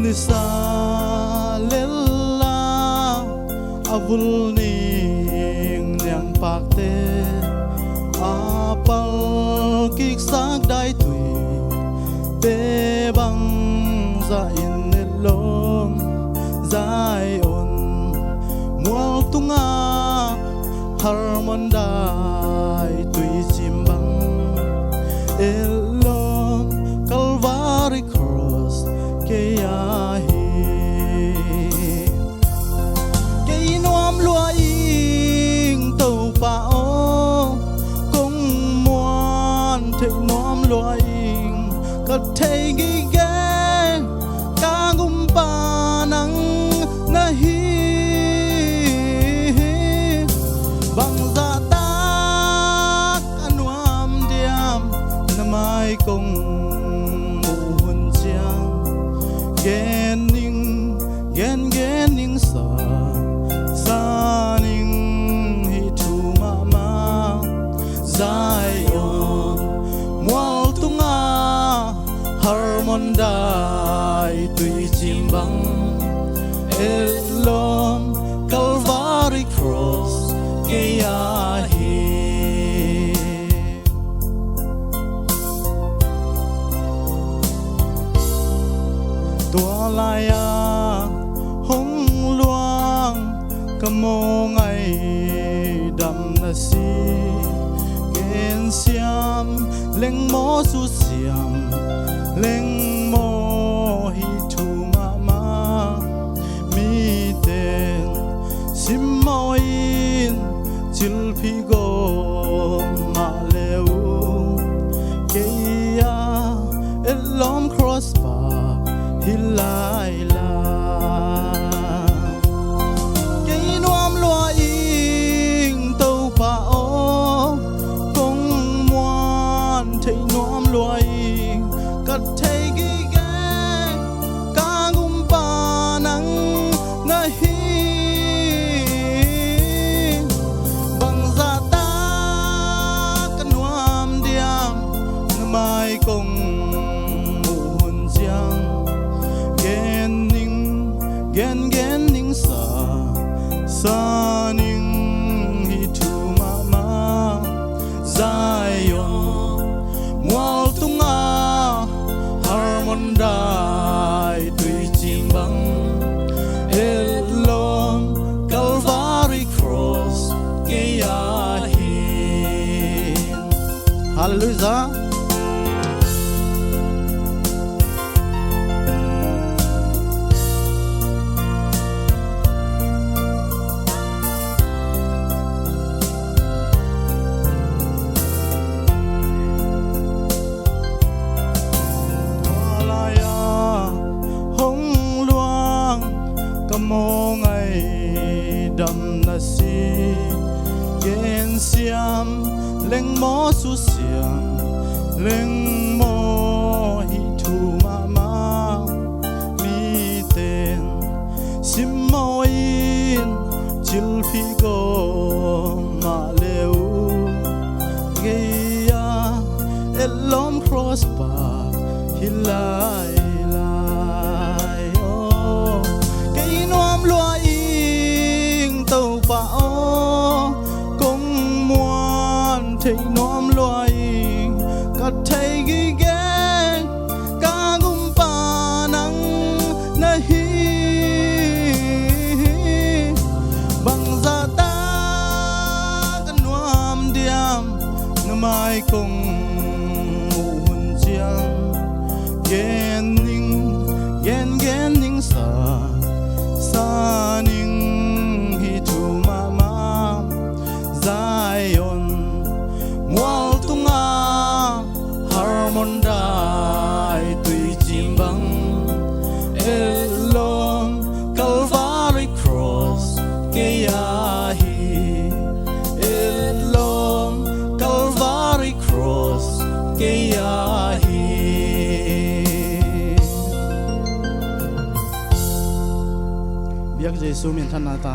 Nisalella avulning nyang pakte apal kik sak dai tui te bang za in nelom zai on mual tunga harmon dai tui chimbang elom Calvary cross ke ahi ke inom lua ing tàu pa o kong muan thei nom lua ing ka thei gi gen ka gum pa nang na hi bang za ta anuam diam na mai kong gen ning sa ning hi thu mama Zion mual tunga harmon dai tui chimbang elom Calvary cross ke ahi tua laya hong luang kamong ay dam na si gen siam leng mo su siam leng mo hi thu mama mi ten sim mo in chil phi go ma leu ke ya elom cross pa hilai la ke inuam lua ing tàu pa o kong muan thei nuam lua ing kat thei gi gen ka gum pa nang na hi bang za ta ka nuam diam na mai kong gen ning sa ning hi thu mama Zion mual tunga harmon dai tui chimbang elom Calvary cross ke ahi hallelujah. Mong ay dam na si gen siam leng mo su siam leng mo hi thu mama mi ten sim mo in chil phi go ma leu ge ya elom cross pa hilai lua ing tàu pa o kong muan thei nom lua ing ka thei gi gen ka gum pa nang na hi bang za ta ka nuam diam na mai kong hun chiang gen ning sa ning hi thu mama Zion mual tunga harmon dai tui chimbang elom Calvary cross ke ahi elom Calvary cross ke ahi biak Jesu min than na ta